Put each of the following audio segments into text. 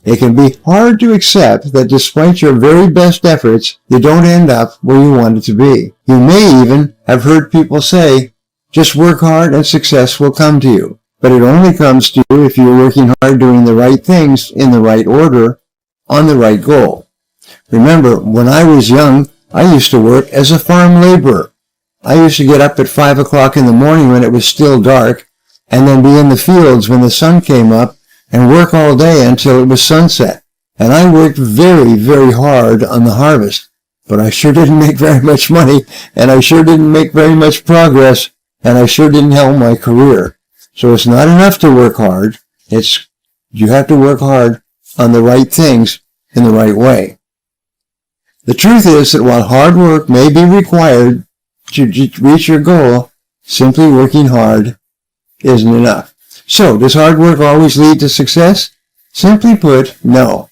It can be hard to accept that despite your very best efforts, you don't end up where you wanted to be. You may even have heard people say, just work hard and success will come to you. But it only comes to you if you're working hard doing the right things in the right order on the right goal. Remember, when I was young, I used to work as a farm laborer. I used to get up at 5 o'clock in the morning when it was still dark, and then be in the fields when the sun came up, and work all day until it was sunset. And I worked very, very hard on the harvest, but I sure didn't make very much money, and I sure didn't make very much progress, and I sure didn't help my career. So it's not enough to work hard. You have to work hard on the right things in the right way. The truth is that while hard work may be required to reach your goal, simply working hard isn't enough. So, does hard work always lead to success? Simply put, no.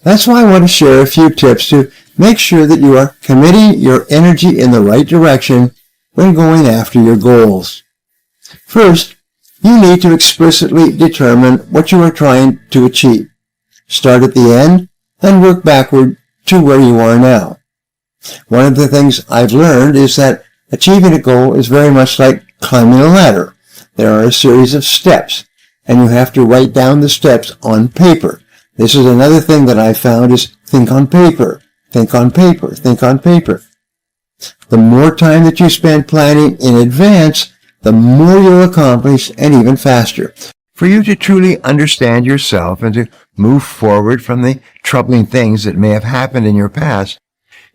That's why I want to share a few tips to make sure that you are committing your energy in the right direction when going after your goals. First, you need to explicitly determine what you are trying to achieve. Start at the end and work backward to where you are now. One of the things I've learned is that achieving a goal is very much like climbing a ladder. There are a series of steps, and you have to write down the steps on paper. This is another thing that I found is think on paper, think on paper, think on paper. The more time that you spend planning in advance, the more you'll accomplish and even faster. For you to truly understand yourself and to move forward from the troubling things that may have happened in your past,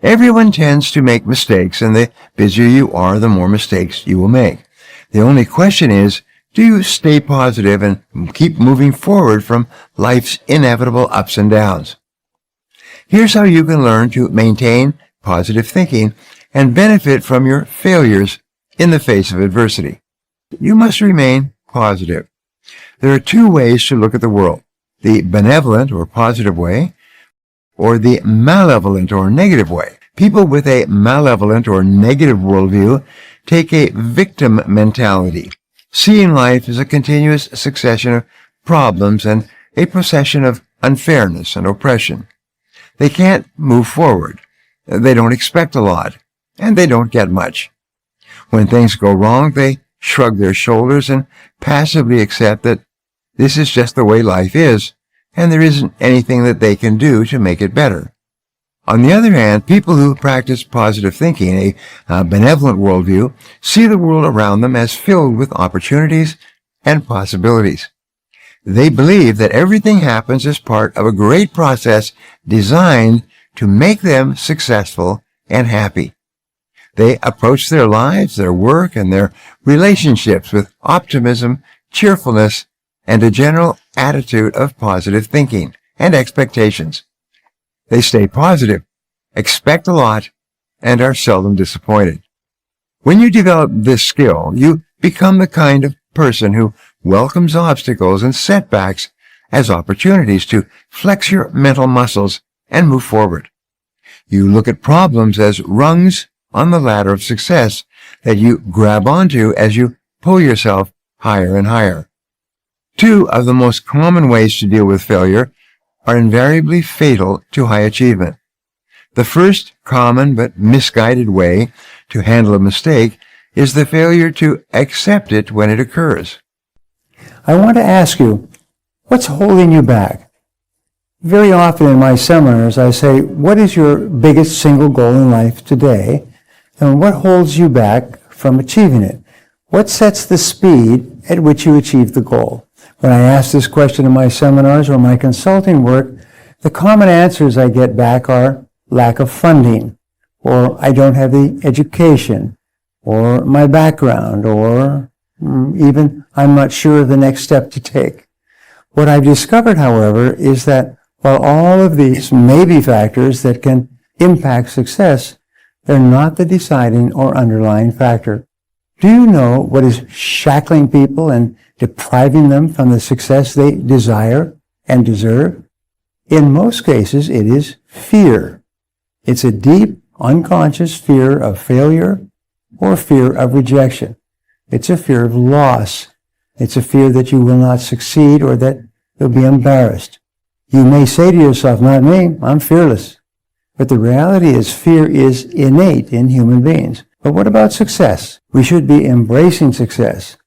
everyone tends to make mistakes, and the busier you are, the more mistakes you will make. The only question is, do you stay positive and keep moving forward from life's inevitable ups and downs? Here's how you can learn to maintain positive thinking and benefit from your failures in the face of adversity. You must remain positive. There are two ways to look at the world: the benevolent or positive way, or the malevolent or negative way. People with a malevolent or negative worldview take a victim mentality, seeing life as a continuous succession of problems and a procession of unfairness and oppression. They can't move forward. They don't expect a lot, and they don't get much. When things go wrong, they shrug their shoulders and passively accept that this is just the way life is, and there isn't anything that they can do to make it better. On the other hand, people who practice positive thinking, a benevolent worldview, see the world around them as filled with opportunities and possibilities. They believe that everything happens as part of a great process designed to make them successful and happy. They approach their lives, their work, and their relationships with optimism, cheerfulness, and a general attitude of positive thinking and expectations. They stay positive, expect a lot, and are seldom disappointed. When you develop this skill, you become the kind of person who welcomes obstacles and setbacks as opportunities to flex your mental muscles and move forward. You look at problems as rungs on the ladder of success that you grab onto as you pull yourself higher and higher. Two of the most common ways to deal with failure are invariably fatal to high achievement. The first common but misguided way to handle a mistake is the failure to accept it when it occurs. I want to ask you, what's holding you back? Very often in my seminars, I say, what is your biggest single goal in life today, and what holds you back from achieving it? What sets the speed at which you achieve the goal? When I ask this question in my seminars or my consulting work, the common answers I get back are lack of funding, or I don't have the education, or my background, or even I'm not sure of the next step to take. What I've discovered, however, is that while all of these may be factors that can impact success, they're not the deciding or underlying factor. Do you know what is shackling people and depriving them from the success they desire and deserve? In most cases, it is fear. It's a deep, unconscious fear of failure or fear of rejection. It's a fear of loss. It's a fear that you will not succeed or that you'll be embarrassed. You may say to yourself, not me, I'm fearless. But the reality is fear is innate in human beings. But what about success? We should be embracing success,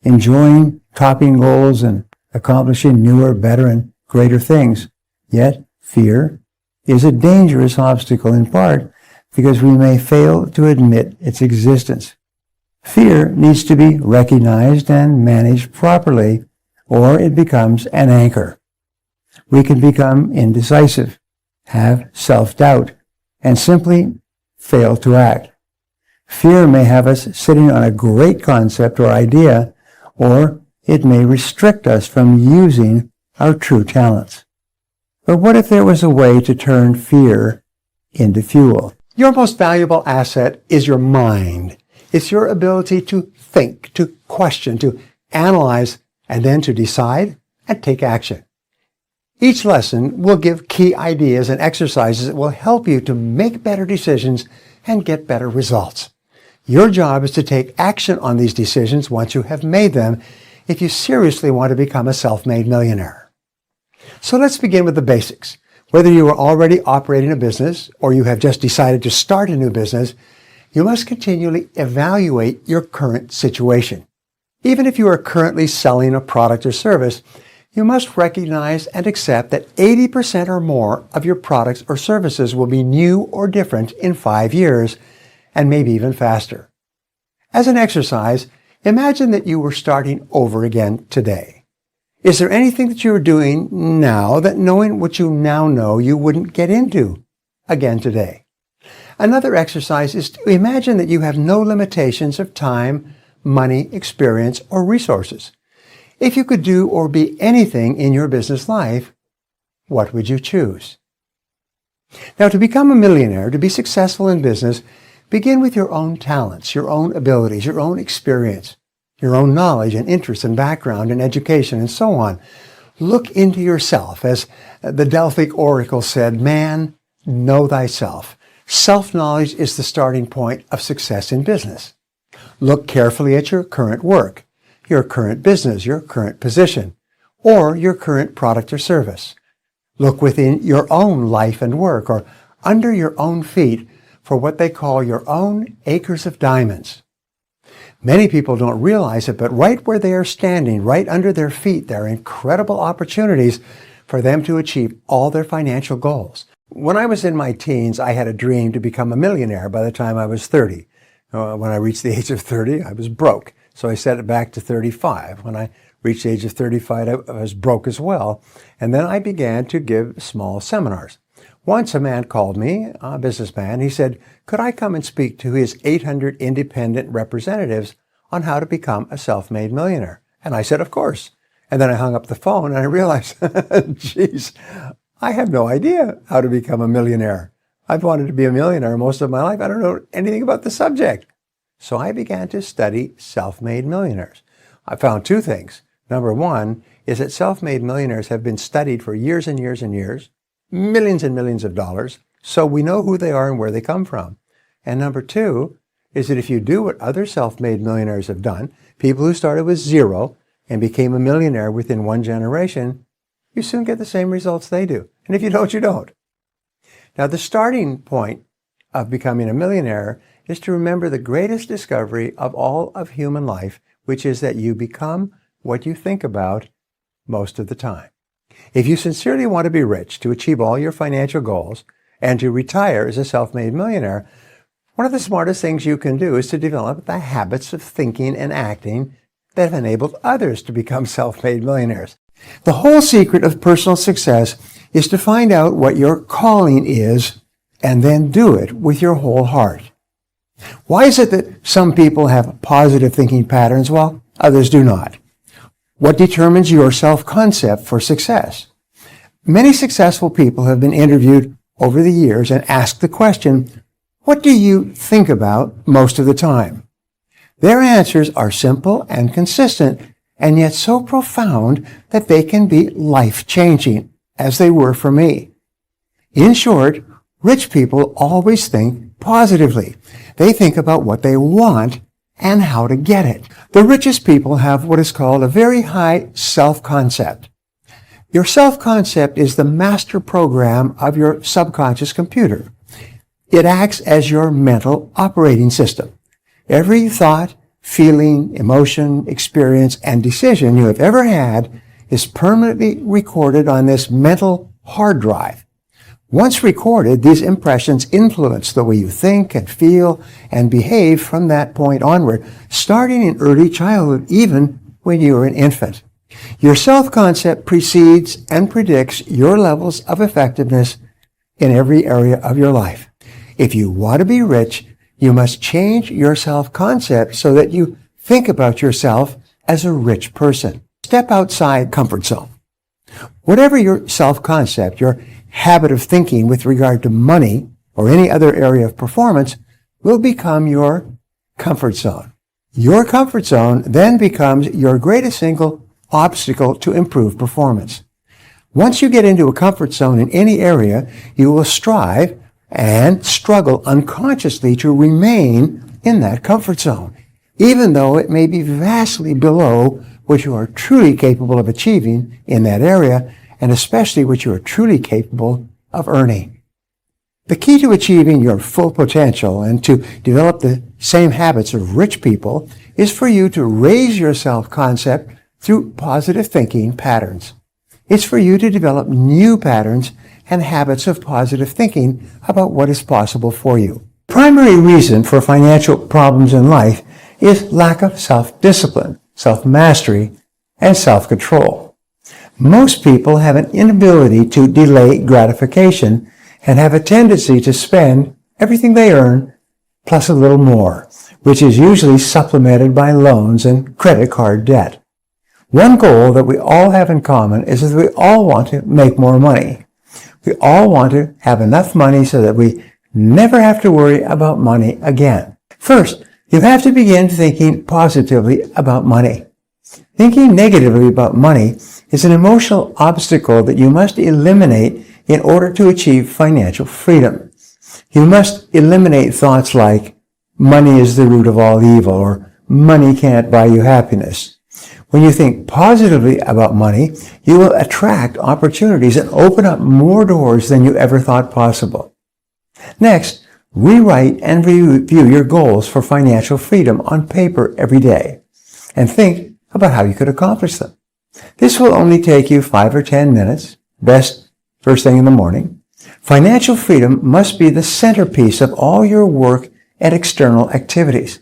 enjoying topping goals and accomplishing newer, better, and greater things. Yet, fear is a dangerous obstacle in part because we may fail to admit its existence. Fear needs to be recognized and managed properly, or it becomes an anchor. We can become indecisive, have self-doubt, and simply fail to act. Fear may have us sitting on a great concept or idea, or it may restrict us from using our true talents. But what if there was a way to turn fear into fuel? Your most valuable asset is your mind. It's your ability to think, to question, to analyze, and then to decide and take action. Each lesson will give key ideas and exercises that will help you to make better decisions and get better results. Your job is to take action on these decisions once you have made them if you seriously want to become a self-made millionaire. So let's begin with the basics. Whether you are already operating a business or you have just decided to start a new business, you must continually evaluate your current situation. Even if you are currently selling a product or service, you must recognize and accept that 80% or more of your products or services will be new or different in 5 years, and maybe even faster. As an exercise, imagine that you were starting over again today. Is there anything that you are doing now that, knowing what you now know, you wouldn't get into again today? Another exercise is to imagine that you have no limitations of time, money, experience, or resources. If you could do or be anything in your business life, what would you choose? Now, to become a millionaire, to be successful in business, begin with your own talents, your own abilities, your own experience, your own knowledge and interest and background and education and so on. Look into yourself. As the Delphic Oracle said, man, know thyself. Self-knowledge is the starting point of success in business. Look carefully at your current work, your current business, your current position, or your current product or service. Look within your own life and work, or under your own feet, for what they call your own acres of diamonds. Many people don't realize it, but right where they are standing, right under their feet, there are incredible opportunities for them to achieve all their financial goals. When I was in my teens, I had a dream to become a millionaire by the time I was 30. When I reached the age of 30, I was broke. So I set it back to 35. When I reached the age of 35, I was broke as well. And then I began to give small seminars. Once a man called me, a businessman. He said, could I come and speak to his 800 independent representatives on how to become a self-made millionaire? And I said, of course. And then I hung up the phone and I realized, geez, I have no idea how to become a millionaire. I've wanted to be a millionaire most of my life. I don't know anything about the subject. So I began to study self-made millionaires. I found two things. Number one is that self-made millionaires have been studied for years and years and years, millions and millions of dollars, so we know who they are and where they come from. And number two is that if you do what other self-made millionaires have done, people who started with zero and became a millionaire within one generation, you soon get the same results they do. And if you don't, you don't. Now, the starting point of becoming a millionaire is to remember the greatest discovery of all of human life, which is that you become what you think about most of the time. If you sincerely want to be rich, to achieve all your financial goals, and to retire as a self-made millionaire, one of the smartest things you can do is to develop the habits of thinking and acting that have enabled others to become self-made millionaires. The whole secret of personal success is to find out what your calling is and then do it with your whole heart. Why is it that some people have positive thinking patterns while others do not? What determines your self-concept for success? Many successful people have been interviewed over the years and asked the question, what do you think about most of the time? Their answers are simple and consistent, and yet so profound that they can be life-changing, as they were for me. In short, rich people always think positively. They think about what they want and how to get it. The richest people have what is called a very high self-concept. Your self-concept is the master program of your subconscious computer. It acts as your mental operating system. Every thought, feeling, emotion, experience, and decision you have ever had is permanently recorded on this mental hard drive. Once recorded, these impressions influence the way you think and feel and behave from that point onward, starting in early childhood, even when you are an infant. Your self-concept precedes and predicts your levels of effectiveness in every area of your life. If you want to be rich, you must change your self-concept so that you think about yourself as a rich person. Step outside comfort zone. Whatever your self-concept, your habit of thinking with regard to money or any other area of performance will become your comfort zone. Your comfort zone then becomes your greatest single obstacle to improve performance. Once you get into a comfort zone in any area, you will strive and struggle unconsciously to remain in that comfort zone, even though it may be vastly below what you are truly capable of achieving in that area, and especially what you are truly capable of earning. The key to achieving your full potential and to develop the same habits of rich people is for you to raise your self-concept through positive thinking patterns. It's for you to develop new patterns and habits of positive thinking about what is possible for you. The primary reason for financial problems in life is lack of self-discipline, self-mastery, and self-control. Most people have an inability to delay gratification and have a tendency to spend everything they earn plus a little more, which is usually supplemented by loans and credit card debt. One goal that we all have in common is that we all want to make more money. We all want to have enough money so that we never have to worry about money again. First, you have to begin thinking positively about money. Thinking negatively about money is an emotional obstacle that you must eliminate in order to achieve financial freedom. You must eliminate thoughts like, money is the root of all evil, or money can't buy you happiness. When you think positively about money, you will attract opportunities and open up more doors than you ever thought possible. Next, rewrite and review your goals for financial freedom on paper every day, and think about how you could accomplish them. This will only take you 5 or 10 minutes, best first thing in the morning. Financial freedom must be the centerpiece of all your work and external activities.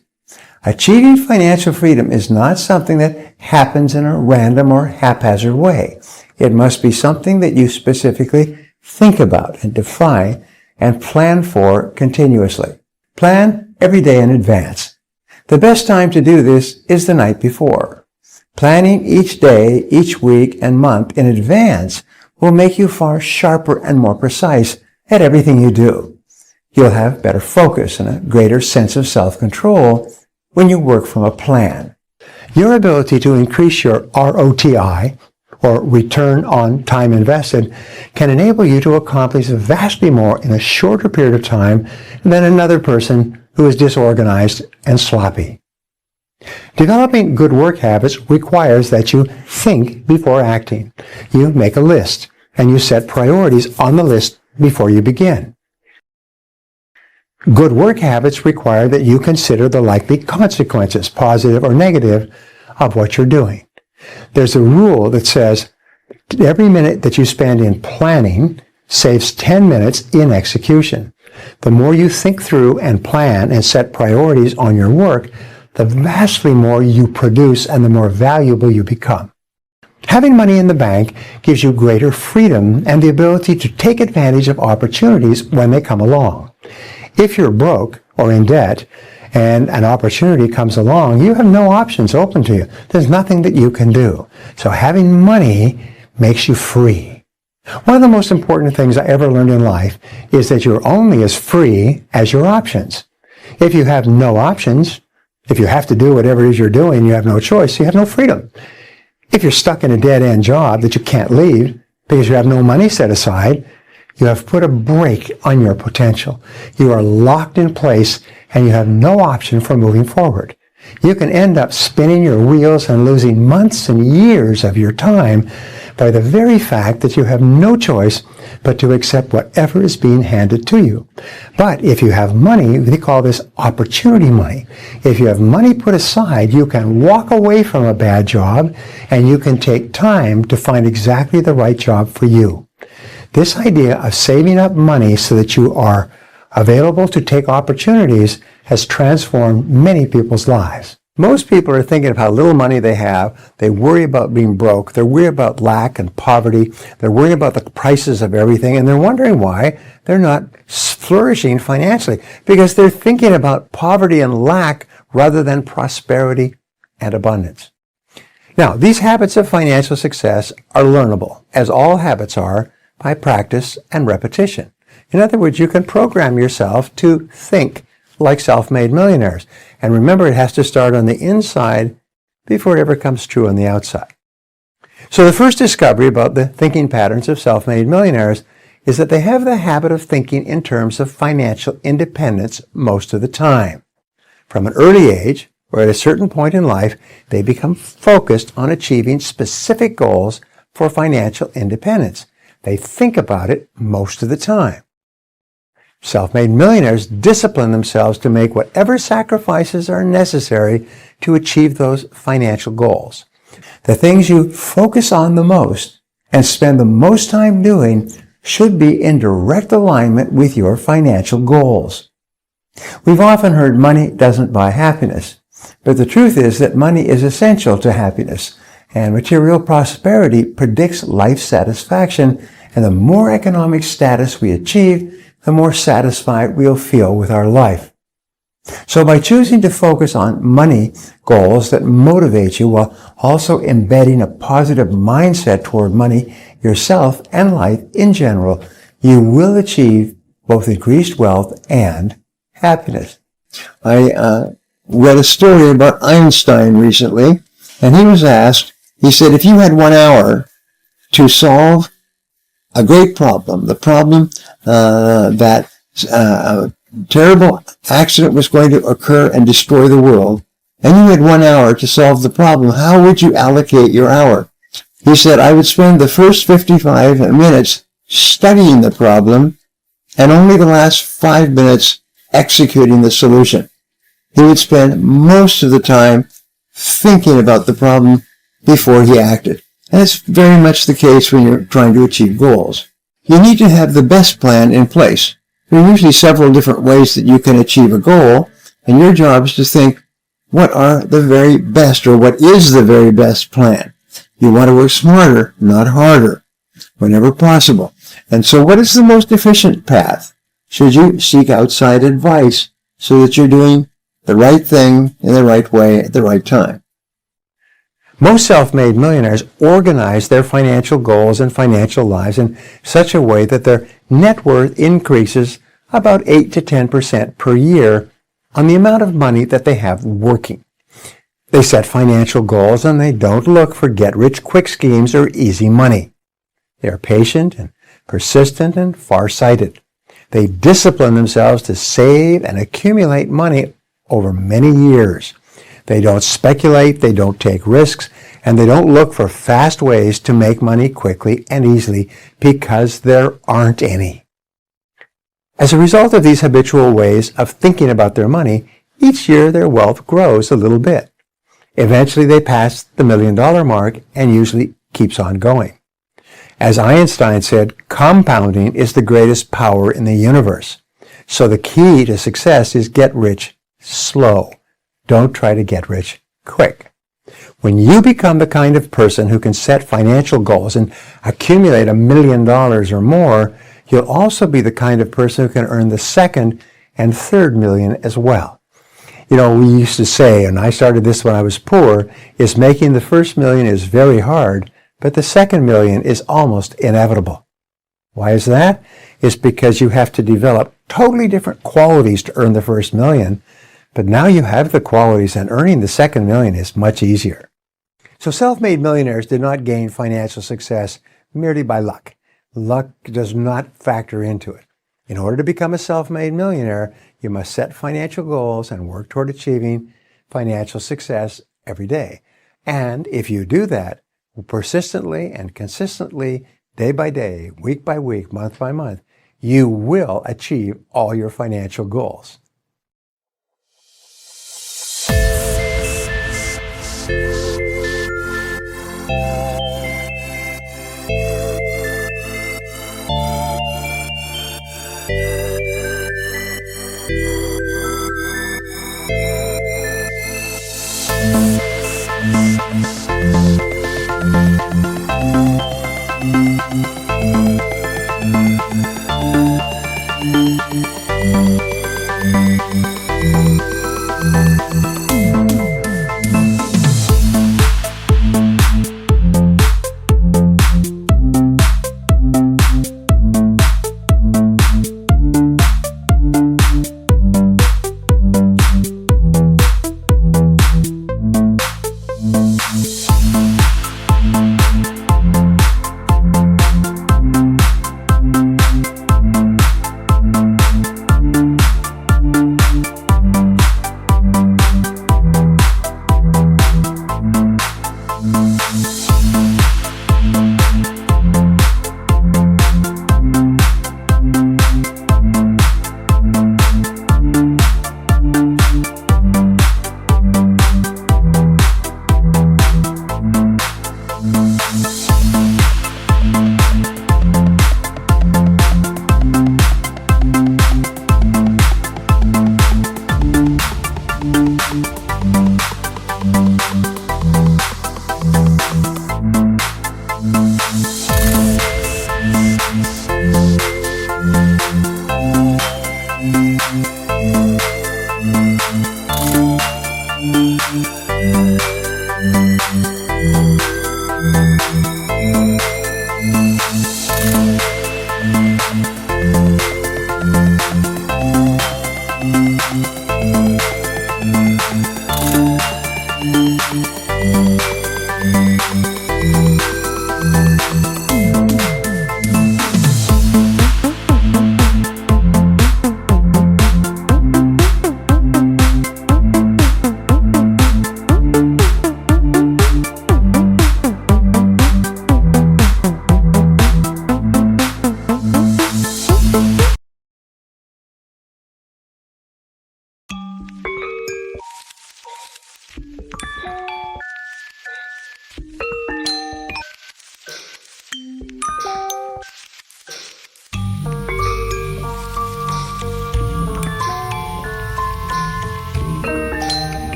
Achieving financial freedom is not something that happens in a random or haphazard way. It must be something that you specifically think about and define and plan for continuously. Plan every day in advance. The best time to do this is the night before. Planning each day, each week, and month in advance will make you far sharper and more precise at everything you do. You'll have better focus and a greater sense of self-control when you work from a plan. Your ability to increase your ROTI, or return on time invested, can enable you to accomplish vastly more in a shorter period of time than another person who is disorganized and sloppy. Developing good work habits requires that you think before acting. You make a list, and you set priorities on the list before you begin. Good work habits require that you consider the likely consequences, positive or negative, of what you're doing. There's a rule that says every minute that you spend in planning saves 10 minutes in execution. The more you think through and plan and set priorities on your work, the vastly more you produce and the more valuable you become. Having money in the bank gives you greater freedom and the ability to take advantage of opportunities when they come along. If you're broke or in debt and an opportunity comes along, you have no options open to you. There's nothing that you can do. So having money makes you free. One of the most important things I ever learned in life is that you're only as free as your options. If you have no options, if you have to do whatever it is you're doing, you have no choice, you have no freedom. If you're stuck in a dead-end job that you can't leave because you have no money set aside, you have put a brake on your potential. You are locked in place and you have no option for moving forward. You can end up spinning your wheels and losing months and years of your time by the very fact that you have no choice but to accept whatever is being handed to you. But if you have money, they call this opportunity money. If you have money put aside, you can walk away from a bad job and you can take time to find exactly the right job for you. This idea of saving up money so that you are available to take opportunities has transformed many people's lives. Most people are thinking of how little money they have. They worry about being broke. They're worried about lack and poverty. They're worried about the prices of everything, and they're wondering why they're not flourishing financially, because they're thinking about poverty and lack rather than prosperity and abundance. Now, these habits of financial success are learnable, as all habits are, by practice and repetition. In other words, you can program yourself to think like self-made millionaires. And remember, it has to start on the inside before it ever comes true on the outside. So the first discovery about the thinking patterns of self-made millionaires is that they have the habit of thinking in terms of financial independence most of the time. From an early age, or at a certain point in life, they become focused on achieving specific goals for financial independence. They think about it most of the time. Self-made millionaires discipline themselves to make whatever sacrifices are necessary to achieve those financial goals. The things you focus on the most and spend the most time doing should be in direct alignment with your financial goals. We've often heard money doesn't buy happiness, but the truth is that money is essential to happiness, and material prosperity predicts life satisfaction, and the more economic status we achieve, the more satisfied we'll feel with our life. So by choosing to focus on money goals that motivate you while also embedding a positive mindset toward money, yourself, and life in general, you will achieve both increased wealth and happiness. I read a story about Einstein recently, and he was asked, he said, if you had 1 hour to solve a great problem, the problem that a terrible accident was going to occur and destroy the world, and you had 1 hour to solve the problem, how would you allocate your hour? He said, I would spend the first 55 minutes studying the problem and only the last 5 minutes executing the solution. He would spend most of the time thinking about the problem before he acted. And it's very much the case when you're trying to achieve goals. You need to have the best plan in place. There are usually several different ways that you can achieve a goal, and your job is to think, what are the very best, or what is the very best plan? You want to work smarter, not harder, whenever possible. And so what is the most efficient path? Should you seek outside advice so that you're doing the right thing in the right way at the right time? Most self-made millionaires organize their financial goals and financial lives in such a way that their net worth increases about 8 to 10% per year on the amount of money that they have working. They set financial goals and they don't look for get-rich-quick schemes or easy money. They are patient and persistent and far-sighted. They discipline themselves to save and accumulate money over many years. They don't speculate, they don't take risks, and they don't look for fast ways to make money quickly and easily because there aren't any. As a result of these habitual ways of thinking about their money, each year their wealth grows a little bit. Eventually they pass the $1 million mark and usually keeps on going. As Einstein said, compounding is the greatest power in the universe. So the key to success is get rich slow. Don't try to get rich quick. When you become the kind of person who can set financial goals and accumulate $1 million or more, you'll also be the kind of person who can earn the second and third million as well. You know, we used to say, and I started this when I was poor, is making the first million is very hard, but the second million is almost inevitable. Why is that? It's because you have to develop totally different qualities to earn the first million. But now you have the qualities, and earning the second million is much easier. So self-made millionaires did not gain financial success merely by luck. Luck does not factor into it. In order to become a self-made millionaire, you must set financial goals and work toward achieving financial success every day. And if you do that, persistently and consistently, day by day, week by week, month by month, you will achieve all your financial goals.